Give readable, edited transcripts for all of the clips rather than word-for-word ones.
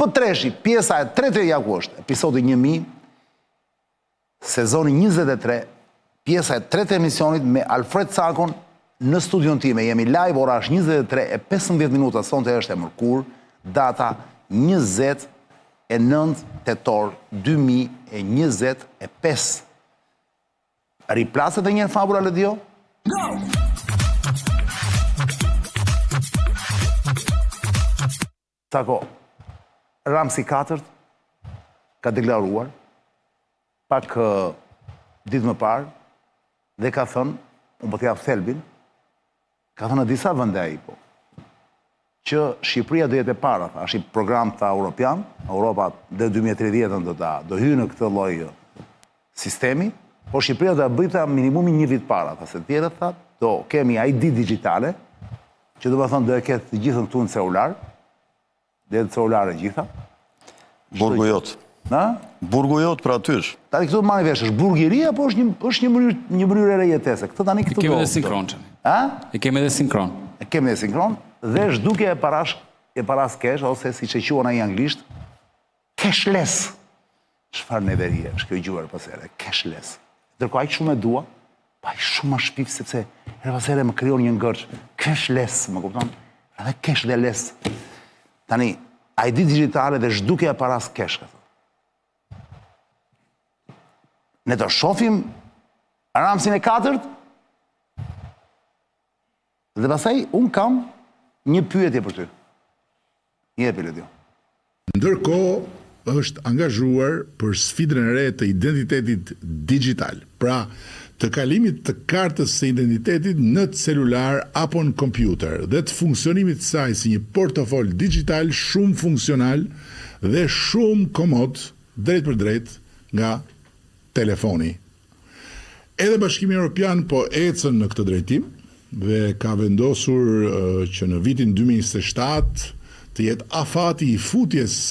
për treshi, pjesa e tretë ku është, episodi 1000, sezoni 23, pjesa e tretë emisionit me Alfred Sakon në studion time. Jemi live, ora është 23:15 minuta, sonte është e mërkur, data 29 tetor 2025. Riplaset e njerë Fabula Ledio? Sako, Ramsi 4 ka deklaruar pak ditë më parë dhe ka thënë, unë po t'jap thelbin, ka thënë në disa vende ai po, që Shqipëria do jetë e para, është i program ta Europian, Europa dhe 2030 do hyjë në këtë lloj sistemi, por Shqipëria do bëjë minimumi një vit para, se tjerët tha, do kemi ID digjitale, që do të thonë do e ketë të gjithën këtu në celular, dhe të celulare gjitha. Burgu jot. Na? Burgu jot pra atysh. Tani këtu marrë vesh, është burgjeria apo është një mënyrë e jetese? Këtë tani këtu. E kemi edhe sinkron. E kemi edhe sinkron. E kemi edhe sinkron dhe zhdukje e paras cash, ose si që quan ai anglisht, cashless. Çfarë neverie është kjo gjuhë pas here, cashless. Ndërkohë aq shumë e dua, pa aq shumë më shpif sepse her pas here më krijon një ngërç. Cashless, më kupton? Edhe cash dhe less. Tani, ID digitale dhe zhdukje e paras cash këtu. Ne të shofim Ramsin e 4 dhe pasaj unë kam një pyetje për ty. Një pyetje. Ndërkohë është angazhuar për sfidën e re të identitetit digital, pra të kalimit të kartës së identitetit në celular apo në kompjuter dhe të funksionimit saj si një portofol digital shumë funksional dhe shumë komod drejt për drejt nga telefoni. Edhe Bashkimi Evropian po ecën në këtë drejtim dhe ka vendosur që në vitin 2027 të jetë afati i futjes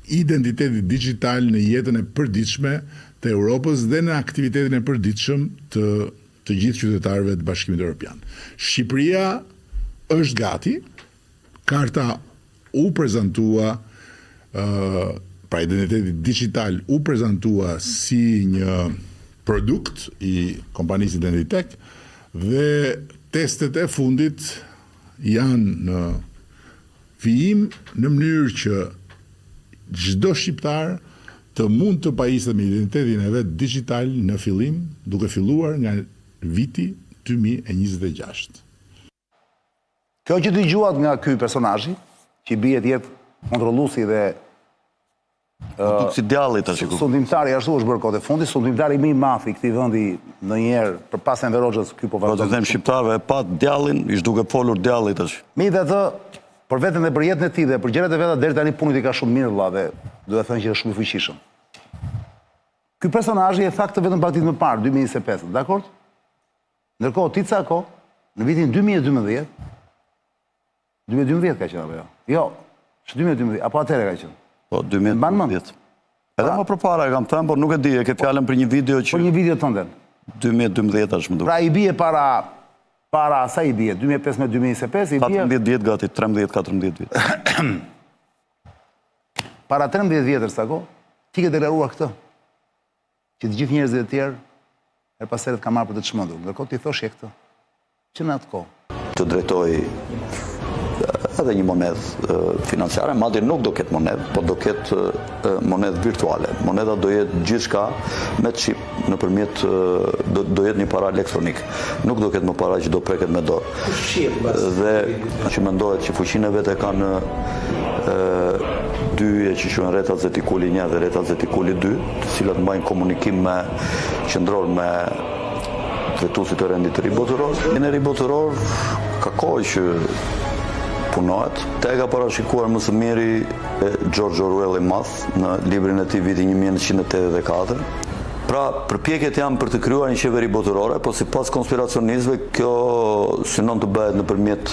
identitetit digital në jetën e përditshme të Europës dhe në aktivitetin e përditshëm të gjithë qytetarëve të Bashkimit Evropian. Shqipëria është gati, karta u prezantua, pra identiteti digital u prezantua si një produkt i kompanisë Identitek dhe testet e fundit janë në vijim në mënyrë që çdo shqiptar të mund të pajiset me identitetin e vet digital në fillim, duke filluar nga viti 2026. Kjo që dëgjuat nga ky personazhi, që bie të jetë kontrolluesi dhe si djallit tash. Sundimtari ashtu është bërë kohë e fundit, sundimtari më i madh i këtij vendi ndonjëherë përpas Enver Hoxhës ky po vazhdon. Do të them shqiptarëve e pat djallin, ish duke folur djallit tash. Mi dhe të për veten dhe për jetën e tij dhe për gjërat e veta deri tani punit i ka shumë mirë vëlla dhe do të thënë që është shumë i fuqishëm. Ky personazh e tha këtë vetëm pak ditë më parë, 2025, dakord? Ndërkohë ti ca kohë, në vitin 2012 ka qenë apo jo? Jo, është 2012, apo atëherë ka qenë. Po 2012. Edhe më përpara e kam thënë, por nuk e di, e ke fjalën për një video që për një video tënde. 2012 është më duket. Pra i bie para sa i bie 2015-2025 i bie 14 vjet gati, 13-14 vjet. Para 13 vjetër sa kohë, ti ke deklaruar këtë. Që të gjithë njerëzit e tjerë her pas here kanë marrë për të çmendur. Ndërkohë ti thoshje këtë. Që në atë kohë të drejtoj edhe një monedhë financiare, madje nuk do ketë monedhë, po do ketë monedhë virtuale. Monedha do jetë gjithçka me chip, nëpërmjet do jetë një para elektronik. Nuk do ketë më para që do preket me dorë. Dhe që mendohet që fuqinë e vet e kanë dy që quhen rrethat zetikuli 1 dhe rrethat zetikuli 2, të cilat mbajnë komunikim me qendror me drejtuesit e rendit të ri botëror. Në ri botëror ka kohë që punohet. Te ka parashikuar më së miri George Orwell i madh në librin e tij viti 1984. Pra, përpjekjet janë për të krijuar një qeveri botërore, po sipas konspiracionistëve kjo synon të bëhet nëpërmjet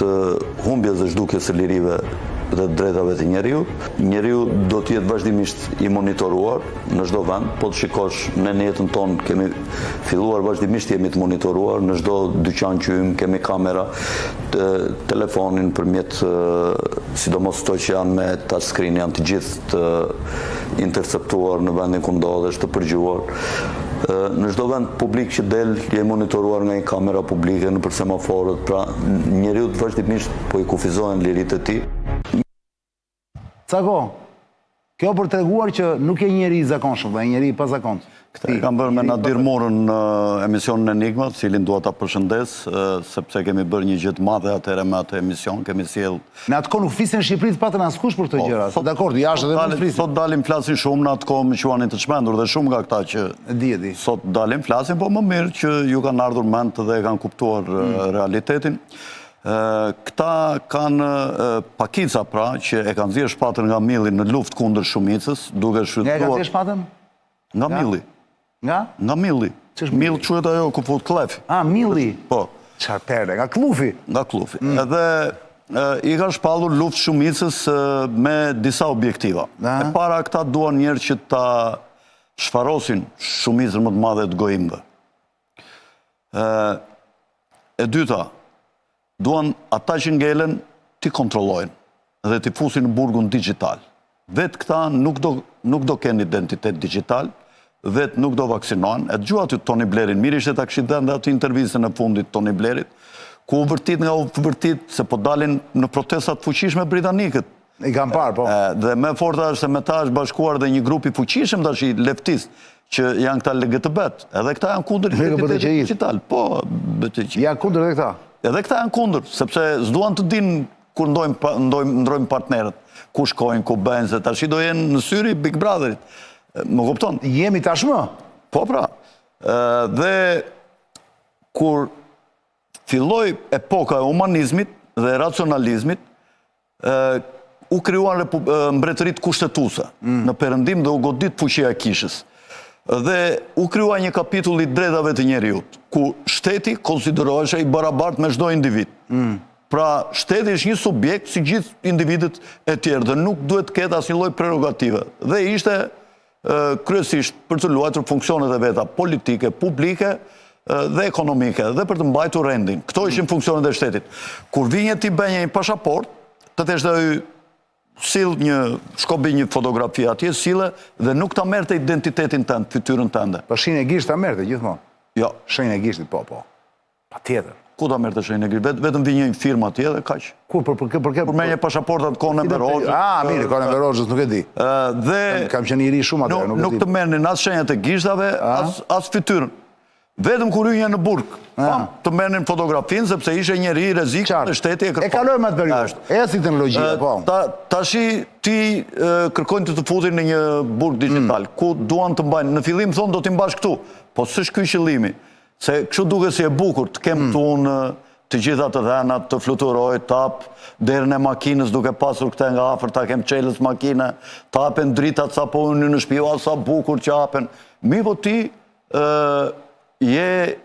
humbjes dhe zhdukjes së lirive dhe drejtave të njeriu. Njeriu do të jetë vazhdimisht i monitoruar në çdo vend. Po të shikosh, ne në jetën tonë kemi filluar vazhdimisht jemi të monitoruar, në çdo dyqan që hym kemi kamera, telefonin përmjet sidomos to që janë me touchscreen janë të gjithë të interceptuar në vendin ku ndodhesh, të përgjuar. Në çdo vend publik që del je monitoruar nga një kamera publike nëpër semaforët, pra njeriu vazhdimisht po i kufizohen liritë e tij. Cako, kjo për treguar që nuk e njeri i zakonshëm, dhe e njeri i pazakonshëm. Këta e kam bërë me Nadir Morën në emisionin Enigma, cilin dua ta përshëndes, sepse kemi bërë një gjë të madhe atëherë me atë emision, kemi sjell. Në atë kohë nuk flisën në Shqipëri të patën askush për këtë gjëra. Dakor, jashtë edhe nuk flisin. Sot dalim flasin shumë, në atë kohë më quanin të çmendur dhe shumë nga këta që di. Sot dalim flasin, po më mirë që ju kanë ardhur mend dhe kanë kuptuar realitetin. Këta kanë pakica pra që e kanë nxjerrë shpatën nga milli në luftë kundër shumicës, duke shfrytzuar. Nga e kanë nxjerrë shpatën? Nga milli. Nga? Nga milli. Mill quhet ajo ku fut klefi. Milli. Po. Çfarë perde, nga klufi. Nga klufi. Edhe i kanë shpallur luftë shumicës me disa objektiva. E para këta duan njerë që ta shfarosin shumicën më të madhe të gojimve. E dyta, duan ata që ngelen t'i kontrollojnë dhe t'i fusin në burgun digital. Vetë këta nuk do kenë identitet digital, vetë nuk do vaksinohen. E dëgjua aty Tony Blairin, mirë ishte ta kishit dhënë aty intervistën e fundit Tony Blairit, ku u vërtit nga u vërtit se po dalin në protestat fuqishme britanikët. I kam parë, po. Dhe me forta është se me ta është bashkuar dhe një grupi fuqishëm tash i leftist, që janë këta LGBT. Edhe këta janë kundër identitetit digital. Po, BTQ. Janë kundër edhe këta. Edhe këta janë kundër, sepse s'duan të dinë kur ndrojmë partnerët, ku shkojnë, ku bëjnë, se tash i do jenë në syri Big Brotherit. Më kupton? Jemi tashmë? Po pra. Dhe kur filloi epoka e humanizmit dhe racionalizmit, u krijuan mbretëritë kushtetuese në perëndim dhe u godit fuqia e kishës. Dhe u krijua një kapitull i drejtave të njeriut, ku shteti konsiderohej i barabartë me çdo individ. Pra, shteti është një subjekt si gjithë individët e tjerë dhe nuk duhet të ketë asnjë lloj prerogative. Dhe ishte kryesisht për të luajtur funksionet e veta politike, publike dhe ekonomike dhe për të mbajtur rendin. Këto ishin funksionet e shtetit. Kur vinje ti bënje një pasaport, të tesh dhe sill shkobi një fotografi atje, sille dhe nuk ta merrte identitetin tënd, fytyrën tënde. Po shenjë e gisht ta merrte gjithmonë. Jo. Shenjë e gishtit, po. Patjetër. Ku ta merrte shenjën e gishtit? Vetëm vi një firmë atje dhe kaq. Ku për merrje pasaportat kohën e Verozhës. Mirë, kohën e Verozhës nuk e di. Dhe kam qenë i ri shumë atje, nuk e di. Nuk të merrnin as shenjat e gishtave, as fytyrën. Vetëm kur hynja në burg, të merrnin fotografinë sepse ishte njëri i rrezikshëm në shteti e kërkon. E kalojmë atë periudhë. Eci teknologjia, po. Tashi ti kërkojnë të futin në një burg digital, ku duan të mbajnë. Në fillim thonë do t'i mbash këtu, po s'është ky qëllimi. Se kështu duket si e bukur të kem tunë të gjitha të dhenat, të fluturoj, tap derën e makinës duke pasur këte nga afër, ta kem qelës makine, ta hapen dritat sa po unë në shtëpi, sa bukur që hapen. Mi po ti je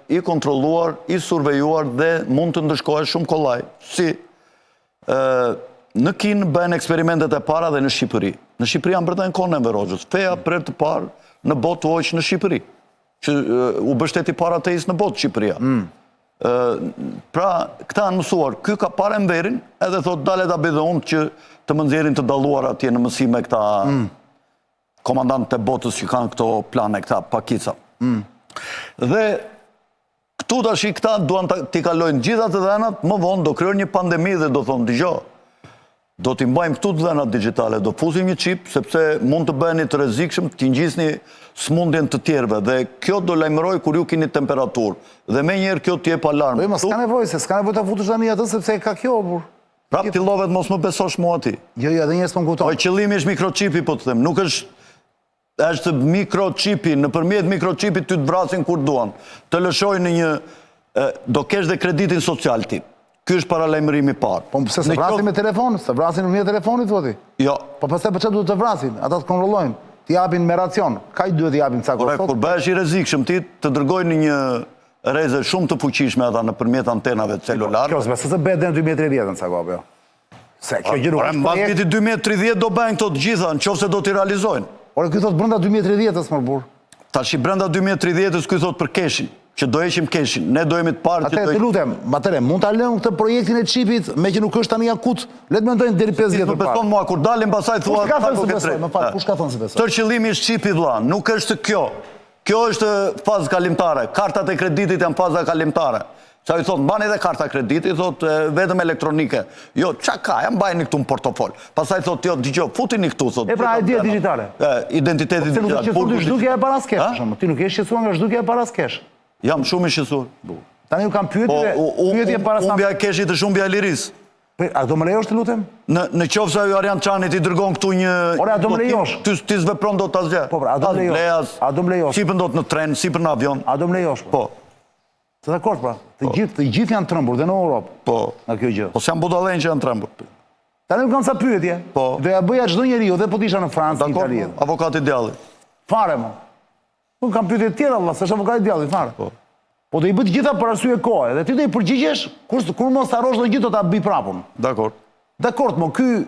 i kontrolluar, i survejuar dhe mund të ndëshkohesh shumë kollaj. Si në Kinë bëjnë eksperimentet e para dhe në Shqipëri. Në Shqipëri janë bërë në kohën e Verozhës. Feja për të parë në botë u hoq në Shqipëri. Që u bështeti para ateist në botë Shqipëria. Pra, këta në mësuar, ky ka parë Enverin, edhe thot dale ta bëj dhe unë që të më nxjerrin të dalluar atje në mësime këta komandantët e botës që kanë këto plane, këta pakica. Dhe këtu tash këta duan t'i kalojnë gjitha të dhenat, më vonë do krijojnë një pandemi dhe do thonë dëgjoj, do t'i mbajmë këtu të dhenat digjitale, do fusim një çip sepse mund të bëheni të rrezikshëm, t'i ngjisni smundjen të tjerëve dhe kjo do lajmëroj kur ju keni temperaturë. Dhe menjëherë kjo t'jep alarm. Po, s'ka nevojë, s'ka nevojë ta futesh tani atë sepse ka kjo burr. Prap ti llovet mos më besosh mua ti. Jo, edhe njerëz po kupton. Po qëllimi është mikroçipi po të them, nuk është mikroçipi, nëpërmjet mikroçipit ty të vrasin kur duan. Të lëshojnë në një do kesh dhe kreditin social ti. Ky është paralajmërimi i parë. Po pse se vrasin me telefon? Se vrasin në telefonit thoti? Jo. Po pastaj pse duhet të vrasin? Ata të kontrollojnë. T'i japin me racion. Kaj duhet t'i japin ca kohë. Kur bëhesh i rrezikshëm ti të dërgojnë një rreze shumë të fuqishme ata nëpërmjet antenave celulare. Kjo s'e bëhet në 2030 ca kohë apo jo? Se kjo gjë nuk është Mbas projekt. vitit 2030 do bëjnë këto të gjitha, në qoftë se do t'i realizojnë. Ore, ky thot brenda 2030-s, më burr. Tash i brenda 2030-s ky thot për keshin, që do heqim keshin. Ne do jemi të parë që Atë të lutem, atëre, mund ta lëmë këtë projektin e çipit, me që nuk është tani akut, le të mendojnë deri 5 vjet Nuk më parë. beson mua, kur dalim pasaj thua... Kush ka thënë se besoj, më fal, kush ka thënë se besoj? Tërë qëllimi është qipi vlla, nuk është kjo. Kjo është fazë kalimtare. Kartat e kreditit janë faza kalimtare. Qa i thot, mbani edhe karta krediti, thot, vetëm elektronike. Jo, qa ka, jam bajni këtu në portofol. Pasaj thot, jo, digjo, futini këtu, thot. E pra, idea digitale. Identiteti Se nuk digital. është qetësuar zhdukja e paras kesh, ti nuk je shqetësuar nga zhdukja e paras kesh. Jam shumë i shqetësuar. Tani ju kam pyetje para sa. Umbja e keshit është umbja e liris. A do më lejosh të lutem? Në qofë se ju Arjan Çani ti dërgon këtu një... Ore, a do më lejosh? Ti s'vepron do të asgjë. Po, pra, a do më lejosh? A do më lejosh? Si për ndot në tren, si për në avion. A do më lejosh? Po. Të dakord, pra. Të gjithë janë trembur dhe në Europë. Po. Nga kjo gjë. Po s'janë budallën që janë trembur. Tani më kam sa pyetje. Po. Doja bëja çdo njeriu, dhe po të isha në Francë, në Dakor, Itali. avokati djalli. Fare mo. Unë kam pyetje të tjera, valla, s'është avokati djalli, fare. Po. Po do i bëj të gjitha për arsye kohe, dhe ti do i përgjigjesh kur mos harrosh do gjithë do ta bëj prapun. Dakor. Dakor, mo, ky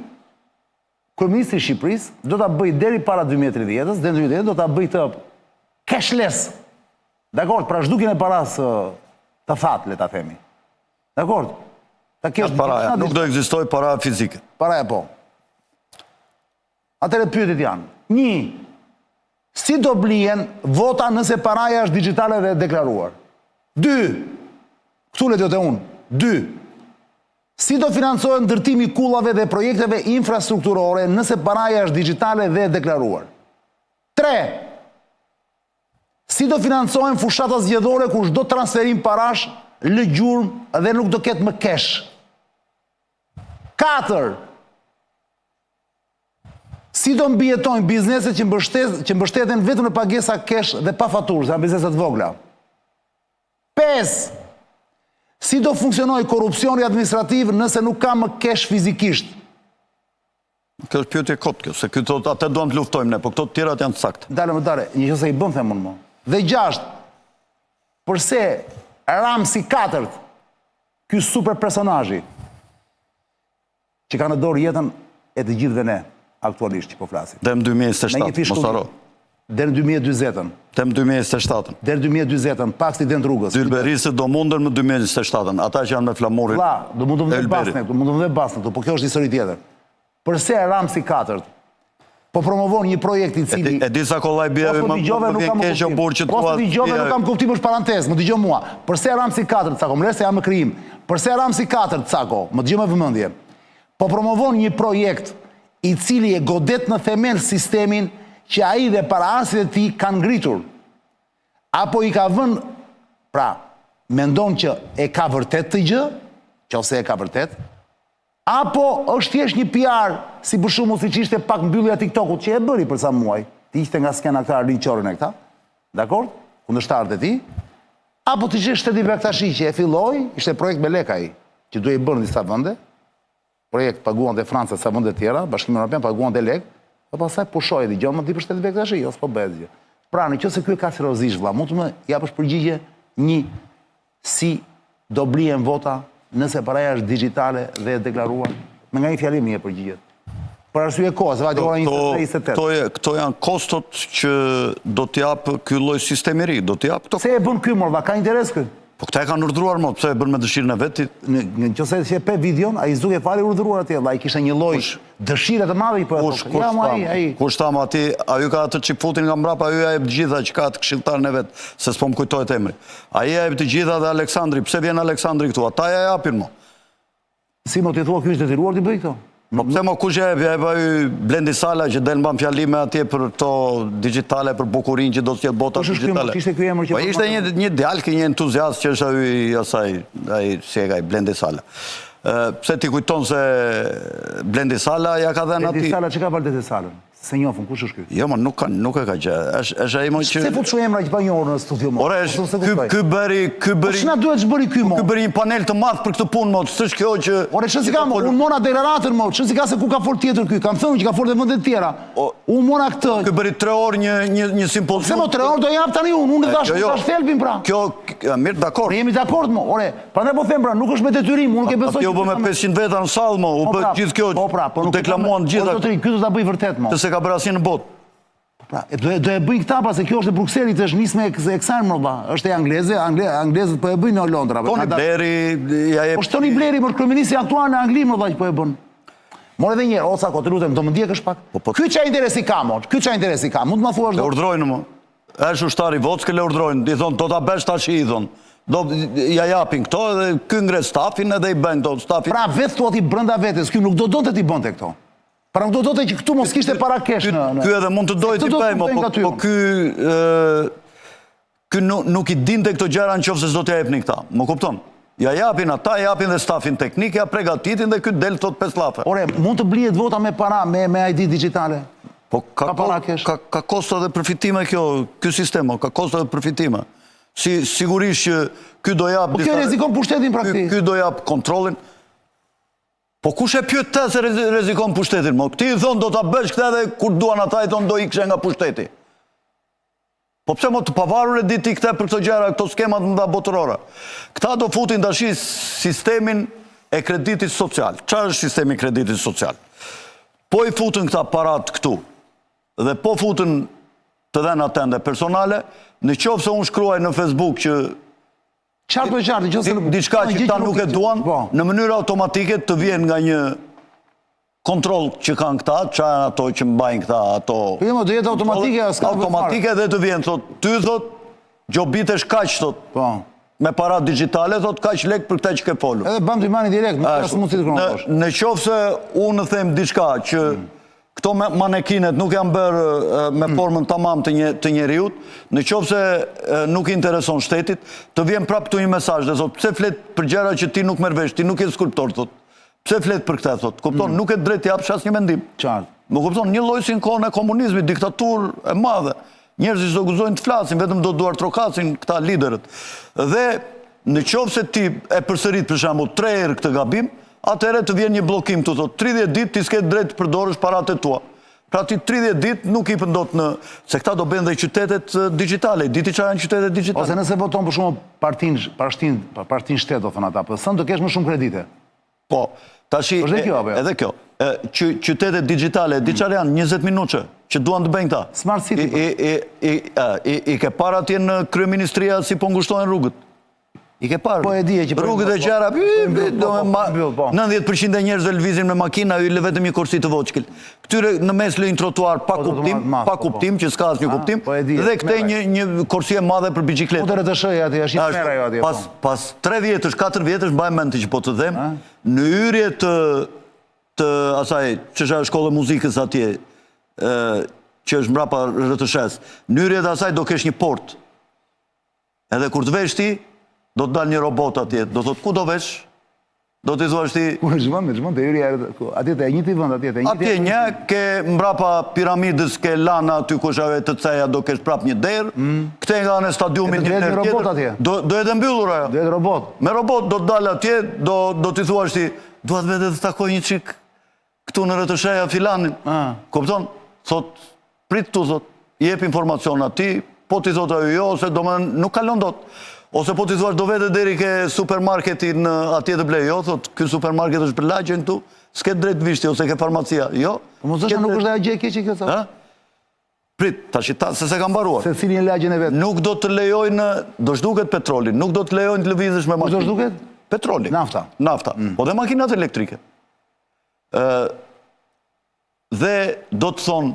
kryeministri i Shqipërisë do ta bëj deri para 2030-s, deri në 2030 do ta bëj të cashless. Dakor, pra zhdukjen e paras të that, le ta themi. Dakor? Ta kesh Paraja, nuk do ekzistoj para fizike. Paraja po. Atëre pyetjet janë. 1. Si do blihen vota nëse paraja është digjitale dhe deklaruar? 2. Këtu le të unë. 2. Si do financohet ndërtimi i kullave dhe projekteve infrastrukturore nëse paraja është digjitale dhe deklaruar? 3. Si do financohen fushata zgjedhore kur çdo transferim parash lë gjurmë dhe nuk do ketë më cash? 4. Si do mbijetojnë bizneset që mbështeten vetëm në pagesa cash dhe pa faturë, sa bizneset vogla? 5. Si do funksionojë korrupsioni administrativ nëse nuk ka më cash fizikisht? Kjo është pyetje kot kjo, se këto atë duam të luftojmë ne, po këto të tjerat janë të saktë. Dale, njëse i bën themun më. Dhe 6. Përse Ramsi 4, ky super personazhi, që ka në dorë jetën e të gjithëve ne, aktualisht që po flasim. Dem 2027, mos haro. Deri në 2020-ën. Dem 2027-ën. Deri 2020-ën, pak aksident rrugës. Ylberisët do mundën më 2027-ën, ata që janë me flamurin. Vlla, do mundëm dhe basnë, po kjo është histori tjetër. Përse Ramsi 4 po promovon një projekt i cili... E di sa kollaj bje, më vjen keq o burë që Post të dëgjove nuk kam kuptim, është parantez, më dëgjoj mua. Përse Ramsi 4, cako, më se jam në krijim. Përse Ramsi 4, cako, më dëgjoj me vëmendje. Po promovon një projekt i cili e godet në themel sistemin që ai dhe paraardhësit e tij kanë ngritur. Apo i ka vënë, pra, mendon që e ka vërtet të gjë, nëse e ka vërtet, apo është thjesht një PR, si për shembull siç ishte pak mbyllja TikTokut që e bëri për sa muaj, ti ishte nga skena këta Arlin Qorën e këta, dakor? Kundërshtarët e tij. Apo ti ishte Shteti Bektashi që e filloi, ishte projekt me lek ai, që duhej bërë në disa vende. Projekt paguan dhe Franca sa vende tjera, Bashkimi Evropian paguan dhe lek, dhe pastaj pushoi dhe gjë më di për Shteti Bektashi, ose po bëhet gjë. Pra, nëse ky ka seriozisht vëlla, mund të më japësh përgjigje si do blihen vota nëse paraja është digjitale dhe deklaruar? Me nga një fjalim një përgjigjet. Për arsye kohë, se vajtë ora 23:28. Këto janë kostot që do t'japë ky lloj sistemi i ri, do t'japë këto. Se e bën ky morva, ka interes ky? Po këta e kanë urdhëruar më, pse e bën me dëshirën e vetit? Nëse që pe videon, ai zgjuke fali urdhëruar atje, ai kishte një lloj dëshire të madhe po. Kush tam aty, ai ka atë çip futin nga mbrapa, ai ja jep të gjitha që ka të këshilltarin e vet, se s'po më kujtohet emri. Ai ja jep të gjitha dhe Aleksandri, pse vjen Aleksandri këtu? Ata ja japin më. Si më ti thua ky është detyruar të bëj këto? Po pse më kush e jep ai Blendi Sala që del mban fjalime atje për këto digjitale, për bukurinë që do të jetë bota digjitale. Ishte ky emër që po ishte një djalë, një entuziast që është ai asaj, ai si e ka Blendi Sala. Pse ti kujton se Blendi Sala ja ka dhënë atij? Blendi Sala çka ka Blendi Salën? Se njofën, kush është ky? Jo, ma nuk e ka gjë. Është ai më që... Se fut shumë emra që pa njohur në studio, mo. Ore, ky bëri... Po ç'na duhet ç'bëri ky, mo? Ky bëri një panel të madh për këtë punë, mo. S'është kjo që... Ore, ç'si ka, mo? Unë mona deklaratën, mo. Ç'si ka se ku ka fol tjetër ky? Kam thënë që ka fol në vende të tjera. Unë mona këtë. Ky bëri 3 orë një simpozium. Se mo 3 orë do jap tani unë. Unë tash thelbin pra. Kjo, mirë, dakord. Ne jemi dakord, mo. Ore, prandaj po them pra, nuk është me detyrim, unë ke besoj. Jo, po me 500 veta në sallë, mo. U bë gjithë kjo. Po pra, po nuk deklamuan gjitha. Ky do ta bëj vërtet, mo. Se ka bërë asnjë në botë. Pra, do e bëj këta pa se kjo është e Brukselit, është nisme e kësaj mbrapa. Është e angleze, anglezët po e bëjnë në Londra. Tony Blairi, ja jep. Po Tony Blairi, por kryeministri aktual në Angli mbrapa që po e bën. More edhe një herë, oca, të lutem, do më ndjekësh pak. Ky çfarë interesi ka, mo? Ky çfarë interesi ka? Mund të ma thuash do? E urdhrojnë, mo. Është ushtari Vockë, le urdhrojnë. I thonë, do ta bësh tash i thonë. Do ja japin këto edhe ky ngre stafin edhe i bën këto stafin. Pra vetë thua ti brenda vetes, ky nuk do donte ti bënte këto. Pra nuk do donte që këtu mos kishte para kesh në. Ky edhe mund të dojë ti bëjmë, po ky nuk i dinte këto gjëra nëse s'do t'ja jepni këta. Më kupton? Ja japin ata, japin dhe stafin teknik, ja përgatitin dhe ky del thot 5 llafe. Ore, mund të blihet vota me para, me ID digjitale. Po ka kosto dhe përfitime ky sistem, ka kosto dhe përfitime. Sigurisht që ky do jap... Po kjo rrezikon pushtetin praktikisht. Ky do jap kontrollin. Po kush e pyet të se rrezikon pushtetin, mo? Ti i thonë do ta bësh këtë edhe kur duan ata i thonë do ikëshe nga pushteti. Po pse mo të pavarur e diti këte për këto gjera, këto skemat mëdha botërore. Këta do futin tash sistemin e kreditit social. Çfarë është sistemi i kreditit social? Po i futën këta parat këtu dhe po futën të dhëna tende personale, në qoftë se unë shkruaj në Facebook që diçka që ta nuk e duan, në mënyrë automatike të vjen nga një kontrol që kanë këta, çfarë ato që mbajnë këta, ato... Po jo, do jetë automatike, automatike dhe të vjen, thot, ty thot, gjobitesh kaq, thot, me para digjitale, thot, kaq lek për këta që ke folur. Edhe bëm të imani direkt, nuk asë mund të kronosh. Në qoftë se unë them diçka që këto manekinet nuk janë bërë me formën tamam të njeriut, në qoftë se nuk intereson shtetit, të vjen prapë këtu një mesazh dhe thot, pse flet për gjëra që ti nuk merr vesh, ti nuk je skulptor, thot. Pse flet për këtë, thot. Kupton, nuk e drejt japsh asnjë mendim. Qartë. Më kupton, një lloj si në kohën e komunizmit, diktaturë e madhe. Njerëzit do gëzojnë të flasin, vetëm do duar trokasin këta liderët. Dhe në qoftë se ti e përsërit për shembull 3 herë këtë gabim, atëherë të vjen një bllokim të thot 30 ditë ti s'ke drejt të përdorësh paratë tua. Pra ti 30 ditë nuk i pëndot në... Se këta do bëjnë dhe qytetet digjitale. Diti çfarë janë qytetet digjitale? Ose nëse voton për shumë partin shtet, do thënë ata, për thënë të kesh më shumë kredite. Po, tashi... Edhe kjo. Qytetet digjitale, di çfarë janë 20 minutë që duan të bëjnë këta. Smart City. I ke para atje në kryeministria si po ngushtojnë rrugët. I ke parë. Po e di që rrugët e gjara, 90% e njerëzve lëvizin me makina, y lë vetëm një kursi të voçkël. Këtyre në mes lëjnë trotuar pa kuptim, që s'ka asnjë kuptim, dhe këtej një kursi e madhe për biçikletë. Po të rëtëshëj atje, është një mera jo atje. Pas 3 vjetësh, 4 vjetësh, mbaj mend që po të them, në hyrje të asaj, që është shkollë e muzikës atje, që është mbrapa rëtëshes, në hyrje të asaj do kesh një port. Edhe kur të vesh ti, do të dalë një robot atje, do të thotë, ku do vesh? Do të thuash ti... Zhmënd, të yri, atje të e një të vënd, atje të e një të... Atje një, ke mbrapa piramidës, ke lana aty kushave të ceja, do kesh prap një derë, këte nga në stadiumin një derë tjetër, do jetë mbyllur ajo. Do jetë robot. Me robot do të dalë atje, do të thuash ti, duat vete të takoj një qik këtu në rëtësheja filanin. Kupton? Thot, prit tu, thot, jep informacion ati, po ti thot ajo jo, ose do më nuk kalon dot. Ose po t'i thuash do vete deri ke supermarketin atje të blej, jo, thot, ky supermarket është për lagjen këtu, s'ke drejt vishti, ose ke farmacia, jo. Po mos është nuk është dhe gjë e keqe kjo, sa? Prit, se se ka mbaruar. Se cilin lagjen e vetë. Nuk do të lejojnë, do shduket petrolin, nuk do të lejojnë të lëvizësh me makinë. Do shduket? Petrolin. Nafta. Nafta. Po dhe makinat elektrike. Dhe do të thonë,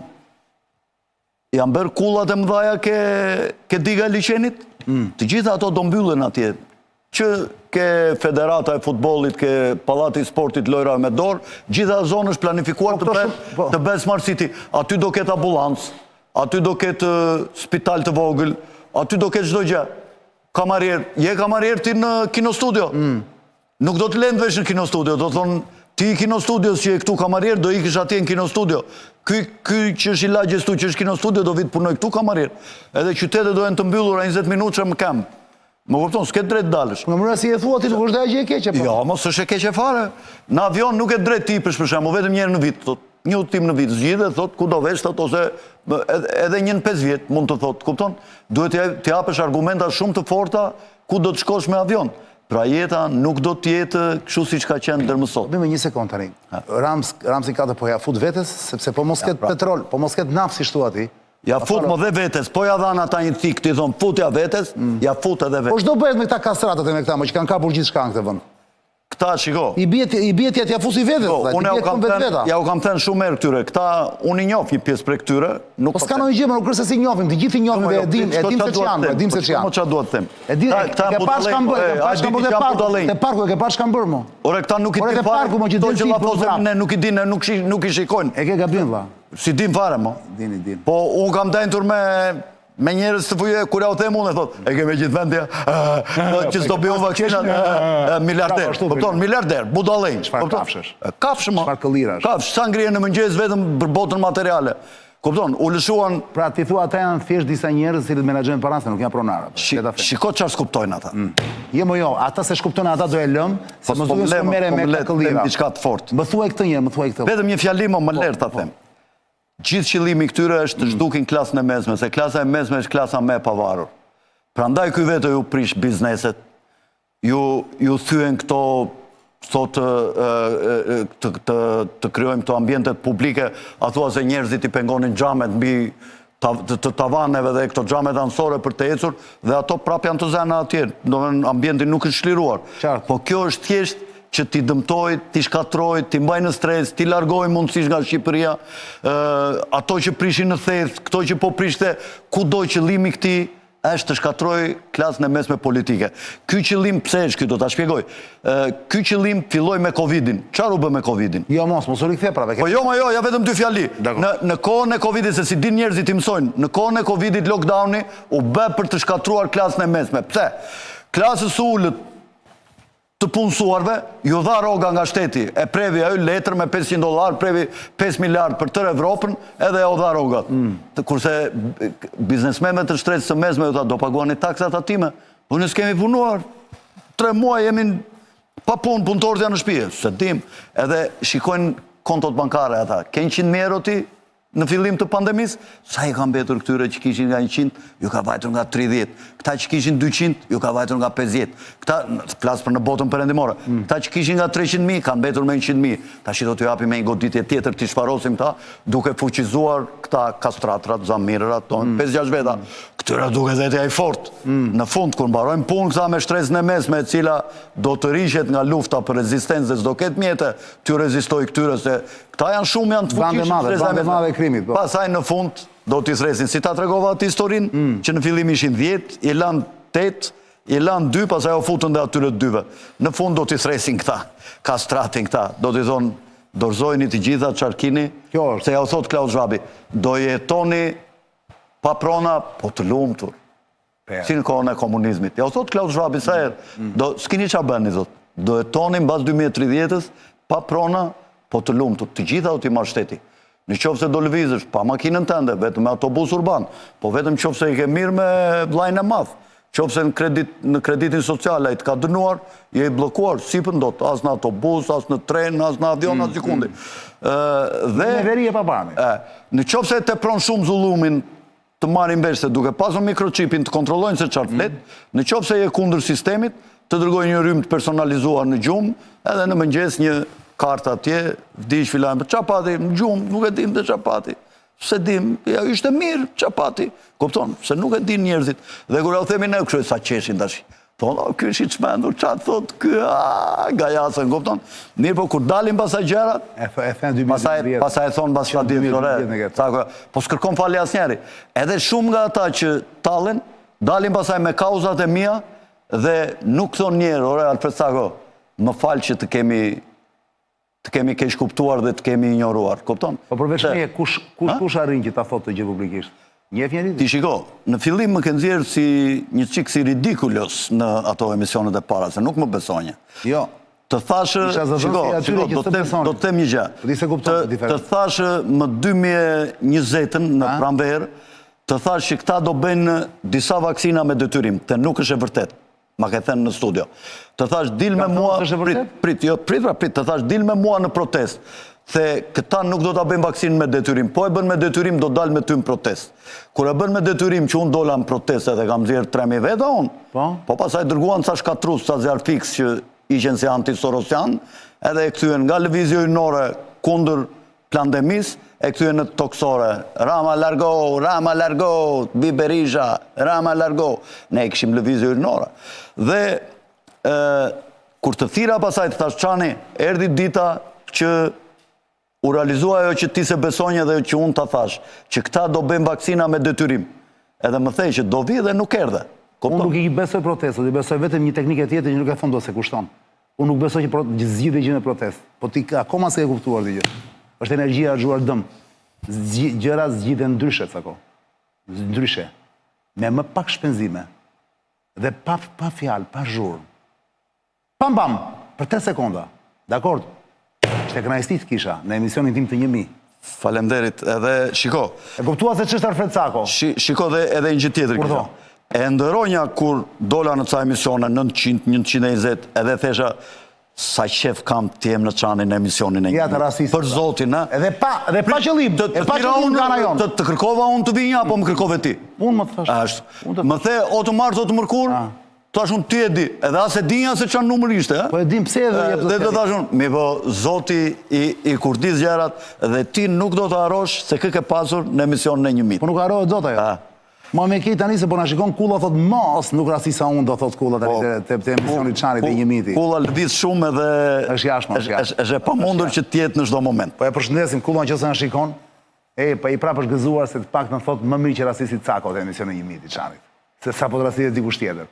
janë bërë kullat e mëdhaja ke diga e liçenit, të gjitha ato do mbyllen atje, që ke federata e futbollit, ke pallati i sportit lojra me dorë, gjitha zonë është planifikuar të bëhet Smart City. Aty do ketë ambulancë, aty do ketë spital të vogël, aty do ketë çdo gjë. Kamarier, je kamarier ti në kinostudio. Nuk do të lënë vesh në kinostudio, do thonë ti i kinostudios që je këtu kamarier, do ikësh atje në kinostudio. Ky që është i lagjestu, që është kino studio, do vitë punoj këtu kamarir. Edhe qytetet do jenë të mbyllur a 20 minutë që më kem. Më kupton, s'ket drejt dalësh. Në mënyrë si e thua ti nuk është dhe gjë e keqe po. Jo, mos është e keqe fare. Në avion nuk e drejt tipesh për shembull, vetëm një herë në vit, thot, një udhtim në vit, zgjidhet, thot ku do vesh, thot ose edhe një në 5 vjet mund të thot, kupton? Duhet t'i japësh argumenta shumë të forta ku do të shkosh me avion. Pra jeta nuk do t'jetë kështu siç ka qenë deri më sot. Bëjmë një sekond tani. Ramsi ka të po ja fut vetes, sepse po mos ketë petrol, po mos ketë naftë si thua ti. Ja fut më dhe vetes, po ja dhan ata një thik, ti thon futja vetes, ja fut edhe vetes. Po ç'do bëhet me këta kastratët e me këta, më që kanë kapur gjithçka në këtë vend. Këta shiko. I bie ti atja fusi vetes, unë ja u kam thënë shumë herë këtyre, këta unë i njoh një pjesë prej këtyre, nuk po s'ka ndonjë gjë, nuk është se i njohim, të gjithë i njohim dhe e dim se ç'janë, e dim se ç'janë. Po ç'a duhet të them? E di, ke pas kanë bërë, te parku, ke pas kanë bërë mo. Ore këta nuk i din fare. Këto që vapozën ne nuk i dinë, nuk i shikojnë. E ke gabim valla. Si dim fare mo. Din. Po unë kam dentur me njerëz të fuje, kur ja u them unë, thot, e keme gjithë vendja, që s'do bëjë vaksinat, miliarder, kupton, miliarder, budallënj. Çfarë kafshësh? Kafshë mo. Çfarë këllirash? Kafshë, sa ngrihen në mëngjes vetëm për botën materiale. Kupton, u lëshuan. Pra ti thua ata janë thjesht disa njerëz që menaxhojnë paranë, se nuk janë pronarë. Shiko çfarë skuptojnë ata. Jo, ata se shkuptojnë ata do e lëm, se mos duhet të merre me këllira. Diçka të fortë. Më thuaj këtë një, më thuaj këtë. Vetëm një fjalim më lart ta them. Gjithë qëllimi këtyre është të zhdukin klasën e mesme, se klasa e mesme është klasa me e pavarur. Prandaj ky vetë ju prish bizneset, ju thyen këto thot të krijojmë këto ambientet publike, a thua se njerëzit i pengonin xhamet mbi të tavaneve dhe këto xhamet anësore për të ecur, dhe ato prap janë të zëna atje, domethënë ambienti nuk është çliruar. Po kjo është thjesht që ti dëmtoj, ti shkatroj, ti mbaj në stres, ti largoj mundësisht nga Shqipëria, ato që prishin në theth, këto që po prishte, kudo qëllimi këti është të shkatroj klasën e mesme politike. Ky qëllim, pse është ky, do ta shpjegoj. Ky qëllim filloi me Covidin. Çfarë u bë me Covidin? Jo, mos u rikthe prapë. Po jo, ja vetëm dy fjali. Në kohën e Covidit, se si din njerëzit i mësojnë, në kohën e Covidit lockdowni u bë për të shkatruar klasën e mesme. Pse? Klasës së ulët të punësuarve, ju dha roga nga shteti, e previ ajo letër me $500, previ 5 miliard për tërë Evropën, edhe ja u dha rogat. Kurse biznesmenët të shtresës së mesme, do paguani taksat atime, unë s'kemi punuar, 3 muaj jemi pa punë, punëtorët janë në shtëpi, se dim, edhe shikojnë kontot bankare ata, kënë 100.000 euro ti, në fillim të pandemisë, sa i ka mbetur këtyre që kishin nga 100, ju ka vajtur nga 30. Këta që kishin 200, ju ka vajtur nga 50. Këta, flasë për në botën perëndimore, këta që kishin nga 300.000, ka mbetur me 100.000. Ta që do t'ju japi me një goditje tjetër, t'i shparosim ta, duke fuqizuar këta kastratrat, zamirërat, 5-6 veta. Këtyra duke dhe t'ja i fort. Në fund, kur mbarojmë punë këta me shtresën e mesme, e cila do të rishet nga lufta për rezistencë dhe s'do ketë mjete, t'ju rezistoj këtyre, se këta janë shumë, janë të fuqishëm. Pasaj në fund do t'i thresin. Si ta tregova atë historinë, që në fillim ishin 10, i lanë 8, i lanë 2, pasaj o futën dhe atyre 2. Në fund do t'i thresin këta, kastratin këta, do t'i thonë, dorëzojni të gjitha qarkini, se ja u thot Klaus Schwabi, do jetoni pa prona, po të lumtur. Si në kohën e komunizmit. Ja u thot Klaus Schwabi, sa herë, s'kini qa bëni, do jetoni mbas 2030-ës, pa prona, po të lumtur. Të gjitha do t'i marrë shteti. Në qofë se do lëvizësh, pa makinën tënde, vetëm me autobus urban, po vetëm qofë se i ke mirë me vlajnë e madhë, qofë se në kreditin social e i të ka dënuar, je i blokuar, si për ndot, as në autobus, as në tren, as në avion, as gjikundi. Në veri e papami. Në qofë se te pronë shumë zullumin të marim veshte, duke pasur mikrochipin të kontrollojnë se qartë flet, në qofë se je kundër sistemit, të dërgoj një rrymë të personalizuar në gjumë, edhe në mëngjes një karta atje, vdish filan, për qapati, në gjumë, nuk e dim të qapati. Se dim, ja ishte mirë qapati. Kupton, se nuk e din njerëzit. Dhe kur e u themi ne, kështu e sa qeshin tash. Thonë, kjo është i qmendur, qatë thot, ga jasën, kupton. Mirë, po kur dalin pasaj gjerat, pasaj e thonë pasaj 10 po s'kërkon fali as njeri. Edhe shumë nga ata që talen, dalin pasaj me kauzat e mia, dhe nuk thonë njerë, ore, Alfred Sako, më falë që të kemi kesh kuptuar dhe të kemi ignoruar, kupton? Po përveç meje, kush arrin që ta thotë të gjë publikisht? Njef njeri? Ti shiko, në fillim më kënë nxjerrë një qikë si ridikulos në ato emisionet e para, se nuk më besonje. Jo. Të thashë, do të them një gjë. Të thashë më 2020 në pranverë, të thashë që këta do bëjnë disa vaksina me detyrim, të nuk është e vërtet. Ma ke thënë në studio. Të thash dil me mua, të thash dil me mua në protest, the këta nuk do të bëjmë vaksinë me detyrim, po e bën me detyrim do dalë me ty në protest. Kur e bën me detyrim që unë dola në protest edhe kam zirë 3.000 veta unë, po pasaj dërguan ca shkatrus, ca zjarfix që ishen si anti-Sorosian, edhe e këthyen nga lëvizjo ynore kundër pandemis, e këthyen në toksore, Rama largo, Biberisha, Rama largo, ne e këshim lëvizjo ynore. Dhe kur të thira pasaj të thash Çani, erdi dita që u realizua ajo që ti se besonje dhe që unë të thash, që këta do bëjmë vaksina me detyrim, edhe më thej që do vi dhe nuk erdhe. Unë nuk i besoj protestët, i besoj vetëm një teknikë tjetër që nuk e thonë do se kushton. Unë nuk besoj që zgjidhje gjë në protest, po ti akoma se e kuptuar dhe gjë. Është energjia e zhuar dëm. Gjëra zgjidhen ndryshe, cako. Ndryshe. Me më pak shpenzime. Dhe pa fjalë, pa zhurmë. Pam, për 3 sekonda. Dakord? Ishte kënaqësi të kisha në emisionin tim të 1000. Falemderit, edhe shiko. E kuptua se ç'është Alfred Cako. Shiko dhe edhe një gjë tjetër kisha. E ndëronja kur dola në ca emisione 900, 120, edhe thesha sa qef kam të jem në Çanin në emisionin e një. Për Zotin, ha? Edhe pa qëllim, e pa qëllim nga na jonë. Të kërkova unë të vinja, apo më kërkove ti? Unë më të thash. Më the, o të martë, o të mërkur, të ashun ti e di. Edhe as e dinja se çan numër ishte, ha? Po e dim pse edhe jep të dhe të thashun, mi po Zoti i kurdis gjerat, dhe ti nuk do të harosh se kë ke pasur në emisionin e 1000. Po nuk harohet dot ajo. Ma me kej tani se po na shikon Kulla thot mas, nuk rasti sa unë do thot Kulla të emisionit Çanit e 1000. Kulla lëviz shumë edhe është jashtë. Është e pamundur që të jetë në çdo moment. Po e përshëndesim Kulla nëse na shikon. Po i prapë është gëzuar se të paktën thot më mirë që rasti si Cako te emisioni 1000 i Çanit. Se sa po të rasti dikush tjetër.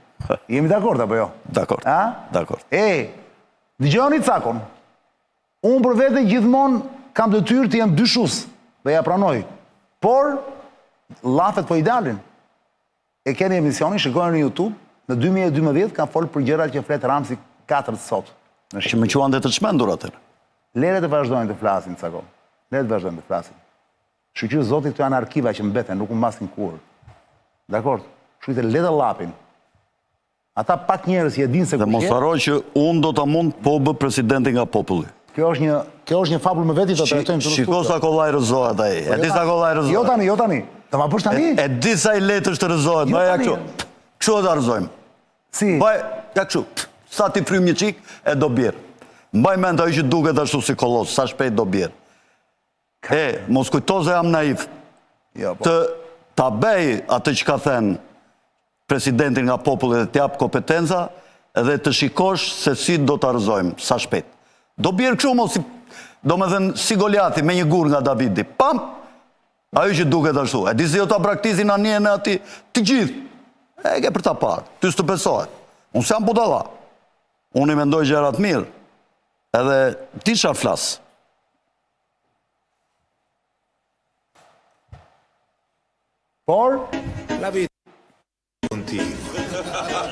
Jemi dakord apo jo? Dakord. Dakord. Dëgjoni Cakon. Unë për vete gjithmonë kam detyrë të jem dyshues dhe ja pranoj. Por lafet po i dalin. E keni emisionin, shikojnë në YouTube, në 2012 ka folë për gjërat që flet Ramsi 4 sot. Që më quan dhe të çmendur atër. Lere të vazhdojnë të flasin, Cako. Lere të vazhdojnë të flasin. Shqyqyrë Zotit këto janë arkiva që mbeten, nuk më masin kur. Dakord? Shqyqyrë le të lapin. Ata pak njerëz që e dinë se dhe mos haroj që unë do ta mund po bë presidenti nga populli. Kjo është një fabull më veti të trajtojmë të Shiko sa kollaj rëzohet ai. E di sa kollaj rëzohet. Jo tani. Të ma bësh tani? E di sa i letësh të rëzohet. Bëja kështu. Kështu e ta rëzojmë. Si? Bëj, ja kështu. Sa ti frym një çik e do bjerë. Mbaj mend ajo që duket ashtu si kolos, sa shpejt do bjerë. Mos kujto se jam naiv. Të ta bëj atë që ka thënë presidentin nga populli dhe të jap kompetenca edhe të shikosh se si do ta rëzojmë, sa shpejt. Do bjerë kështu mos si, do me thënë si Goliati me një gur nga Davidi. Pam! Ajo që duket ashtu. E di se jo ta praktizin anjen e ati të gjithë. E ke për ta parë. Ty s'të besohet. Unë s'jam budalla. Unë i mendoj gjërat mirë. Edhe ti çfarë flas. Por? La vita continua.